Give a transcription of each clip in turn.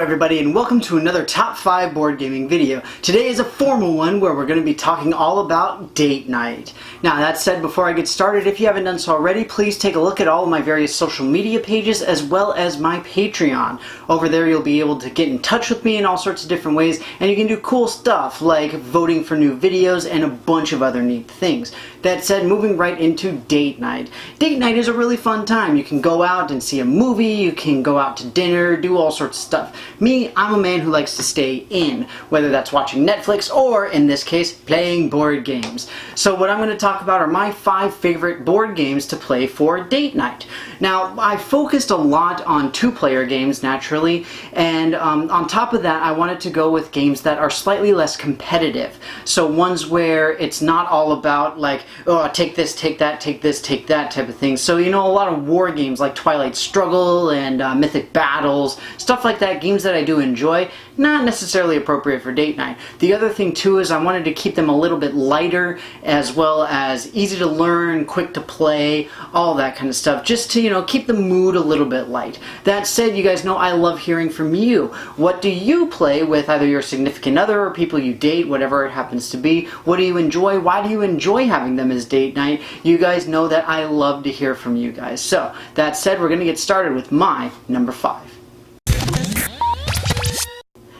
everybody, and welcome to another Top 5 board gaming video. Today is a formal one where we're going to be talking all about date night. Now that said, before I get started, if you haven't done so already, please take a look at all of my various social media pages as well as my Patreon. Over there you'll be able to get in touch with me in all sorts of different ways, and you can do cool stuff like voting for new videos and a bunch of other neat things. That said, moving right into date night. Date night is a really fun time. You can go out and see a movie, you can go out to dinner, do all sorts of stuff. Me, I'm a man who likes to stay in, whether that's watching Netflix or, in this case, playing board games. So what I'm going to talk about are my 5 favorite board games to play for date night. Now, I focused a lot on 2-player games, naturally, and on top of that, I wanted to go with games that are slightly less competitive. So ones where it's not all about, like, oh, take this, take that, take this, take that type of thing. So, you know, a lot of war games like Twilight Struggle and Mythic Battles, stuff like that, games that I do enjoy, not necessarily appropriate for date night. The other thing too is I wanted to keep them a little bit lighter, as well as easy to learn, quick to play, all that kind of stuff, just to, you know, keep the mood a little bit light. That said, you guys know I love hearing from you. What do you play with either your significant other or people you date, whatever it happens to be? What do you enjoy? Why do you enjoy having them as date night? You guys know that I love to hear from you guys. So, that said, we're going to get started with my number 5.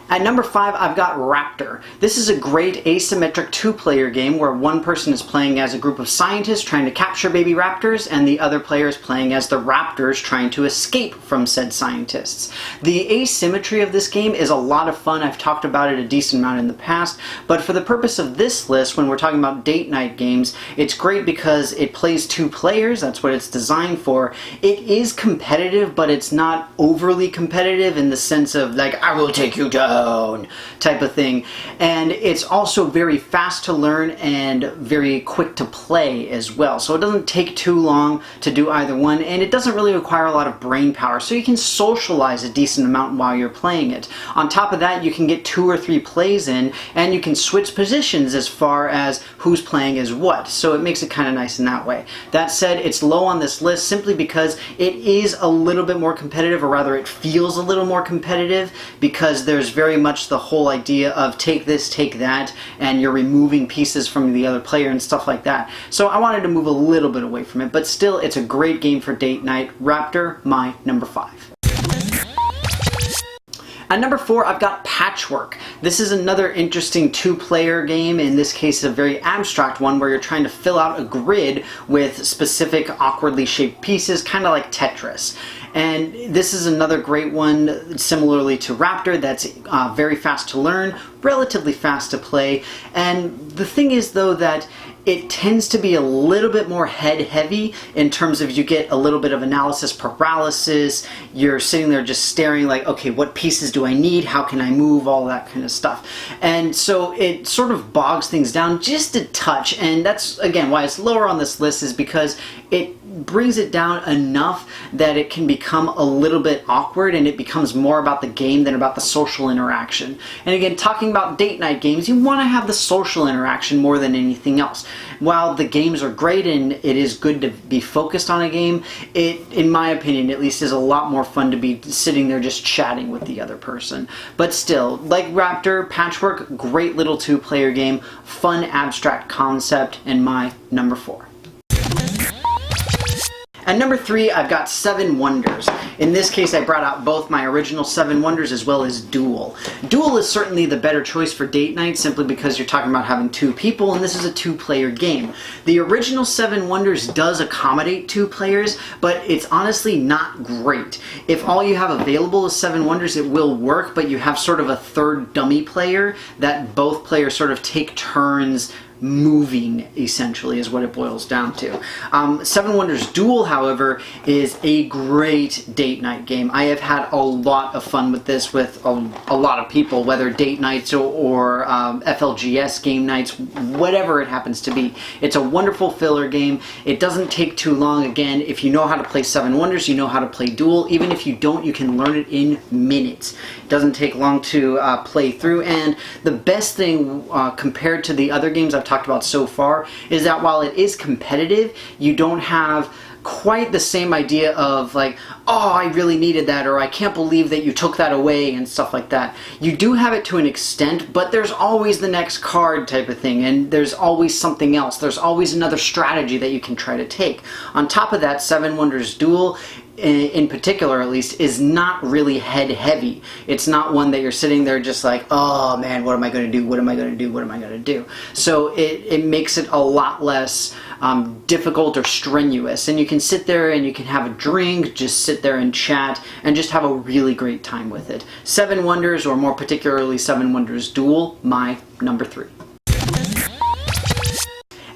At number 5, I've got Raptor. This is a great asymmetric 2-player game where one person is playing as a group of scientists trying to capture baby raptors, and the other player is playing as the raptors trying to escape from said scientists. The asymmetry of this game is a lot of fun. I've talked about it a decent amount in the past, but for the purpose of this list, when we're talking about date night games, it's great because it plays 2 players. That's what it's designed for. It is competitive, but it's not overly competitive in the sense of, like, I will take you down type of thing, and it's also very fast to learn and very quick to play as well, so it doesn't take too long to do either one, and it doesn't really require a lot of brain power, so you can socialize a decent amount while you're playing it. On top of that, you can get 2 or 3 plays in, and you can switch positions as far as who's playing as what, so it makes it kind of nice in that way. That said, it's low on this list simply because it is a little bit more competitive, or rather it feels a little more competitive, because there's very much the whole idea of take this, take that, and you're removing pieces from the other player and stuff like that. So I wanted to move a little bit away from it, but still, it's a great game for date night. Raptor, my number 5. At number 4, I've got Patchwork. This is another interesting 2-player game, in this case a very abstract one where you're trying to fill out a grid with specific awkwardly shaped pieces, kind of like Tetris. And this is another great one, similarly to Raptor, that's very fast to learn, relatively fast to play. And the thing is, though, that it tends to be a little bit more head heavy in terms of you get a little bit of analysis paralysis. You're sitting there just staring like, okay, what pieces do I need? How can I move? All that kind of stuff. And so it sort of bogs things down just a touch, and that's, again, why it's lower on this list, is because it brings it down enough that it can become a little bit awkward, and it becomes more about the game than about the social interaction. And again, talking about date night games, you want to have the social interaction more than anything else. While the games are great and it is good to be focused on a game, it, in my opinion at least, is a lot more fun to be sitting there just chatting with the other person. But still, like Raptor, Patchwork, great little 2-player game, fun abstract concept, and my number 4. At number 3, I've got 7 Wonders. In this case, I brought out both my original 7 Wonders as well as Duel. Duel is certainly the better choice for date night, simply because you're talking about having 2 people, and this is a 2-player game. The original 7 Wonders does accommodate 2 players, but it's honestly not great. If all you have available is 7 Wonders, it will work, but you have sort of a third dummy player that both players sort of take turns moving, essentially, is what it boils down to. 7 Wonders Duel, however, is a great date night game. I have had a lot of fun with this with a lot of people, whether date nights or FLGS game nights, whatever it happens to be. It's a wonderful filler game. It doesn't take too long. Again, if you know how to play 7 Wonders, you know how to play Duel. Even if you don't, you can learn it in minutes. It doesn't take long to play through, and the best thing compared to the other games I've talked about so far is that while it is competitive, you don't have quite the same idea of like, oh, I really needed that, or I can't believe that you took that away and stuff like that. You do have it to an extent, but there's always the next card type of thing, and there's always something else. There's always another strategy that you can try to take. On top of that, Seven Wonders Duel, in particular at least, is not really head heavy. It's not one that you're sitting there just like, oh man, what am I going to do? What am I going to do? What am I going to do? So it makes it a lot less difficult or strenuous, and you can sit there and you can have a drink, just sit there and chat, and just have a really great time with it. Seven Wonders, or more particularly Seven Wonders Duel, my number 3.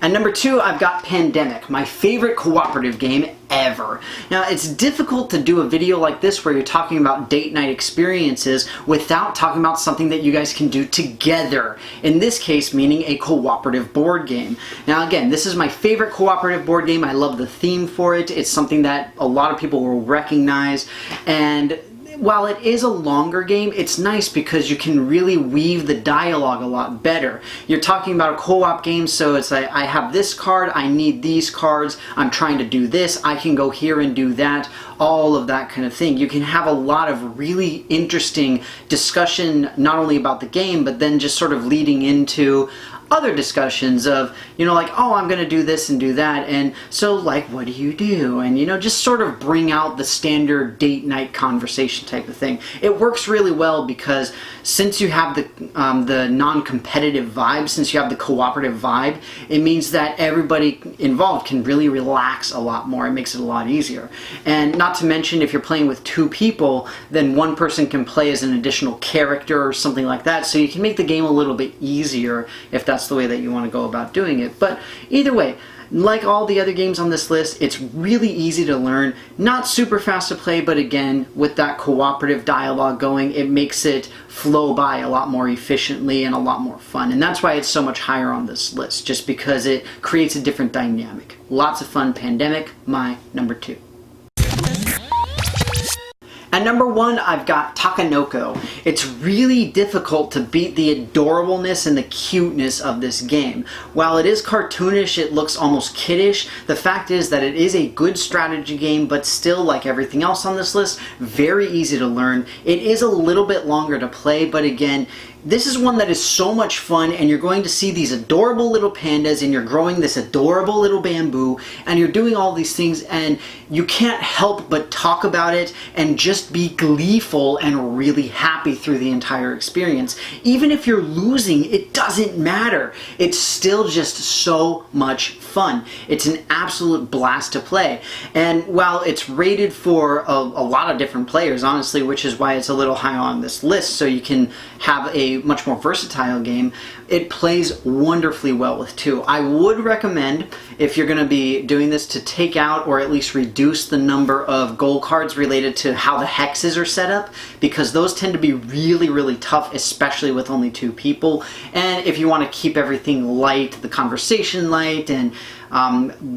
And number 2, I've got Pandemic, my favorite cooperative game ever. Now, it's difficult to do a video like this where you're talking about date night experiences without talking about something that you guys can do together. In this case, meaning a cooperative board game. Now, again, this is my favorite cooperative board game. I love the theme for it. It's something that a lot of people will recognize, and while it is a longer game, it's nice because you can really weave the dialogue a lot better. You're talking about a co-op game, so it's like, I have this card, I need these cards, I'm trying to do this, I can go here and do that, all of that kind of thing. You can have a lot of really interesting discussion, not only about the game, but then just sort of leading into other discussions of, you know, like, oh, I'm going to do this and do that, and so, like, what do you do? And, you know, just sort of bring out the standard date night conversation type of thing. It works really well because since you have the non-competitive vibe, since you have the cooperative vibe, it means that everybody involved can really relax a lot more. It makes it a lot easier. And not to mention, if you're playing with 2 people, then one person can play as an additional character or something like that, so you can make the game a little bit easier if that's the way that you want to go about doing it. But either way, like all the other games on this list, it's really easy to learn, not super fast to play, but again, with that cooperative dialogue going, it makes it flow by a lot more efficiently and a lot more fun. And that's why it's so much higher on this list, just because it creates a different dynamic. Lots of fun. Pandemic, my number 2. At number 1, I've got Takenoko. It's really difficult to beat the adorableness and the cuteness of this game. While it is cartoonish, it looks almost kiddish, the fact is that it is a good strategy game, but still, like everything else on this list, very easy to learn. It is a little bit longer to play, but again, this is one that is so much fun, and you're going to see these adorable little pandas, and you're growing this adorable little bamboo, and you're doing all these things, and you can't help but talk about it and just be gleeful and really happy through the entire experience. Even if you're losing, it doesn't matter. It's still just so much fun. It's an absolute blast to play. And while it's rated for a lot of different players, honestly, which is why it's a little high on this list, so you can have a much more versatile game, it plays wonderfully well with 2. I would recommend, if you're going to be doing this, to take out or at least reduce the number of goal cards related to how the hexes are set up, because those tend to be really, really tough, especially with only 2 people. And if you want to keep everything light, the conversation light, and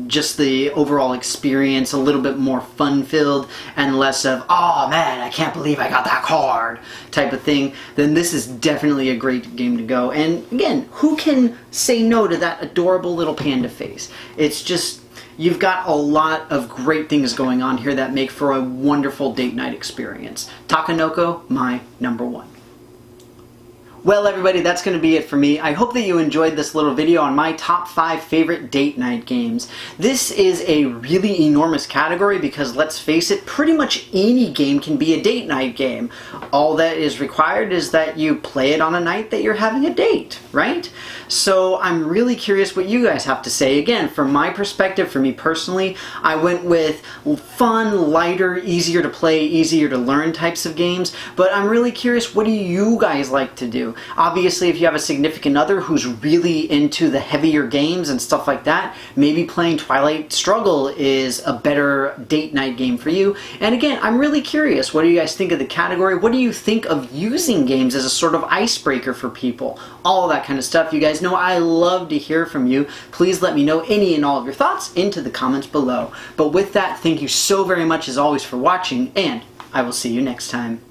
just the overall experience a little bit more fun-filled and less of, oh man, I can't believe I got that card type of thing, then this is definitely a great game to go. And again, who can say no to that adorable little panda face? It's just, you've got a lot of great things going on here that make for a wonderful date night experience. Takenoko, my number 1. Well, everybody, that's going to be it for me. I hope that you enjoyed this little video on my top 5 favorite date night games. This is a really enormous category because, let's face it, pretty much any game can be a date night game. All that is required is that you play it on a night that you're having a date, right? So I'm really curious what you guys have to say. Again, from my perspective, for me personally, I went with fun, lighter, easier to play, easier to learn types of games, but I'm really curious, what do you guys like to do? Obviously, if you have a significant other who's really into the heavier games and stuff like that, maybe playing Twilight Struggle is a better date night game for you. And again, I'm really curious, what do you guys think of the category? What do you think of using games as a sort of icebreaker for people? All that kind of stuff. You guys know I love to hear from you. Please let me know any and all of your thoughts into the comments below. But with that, thank you so very much as always for watching, and I will see you next time.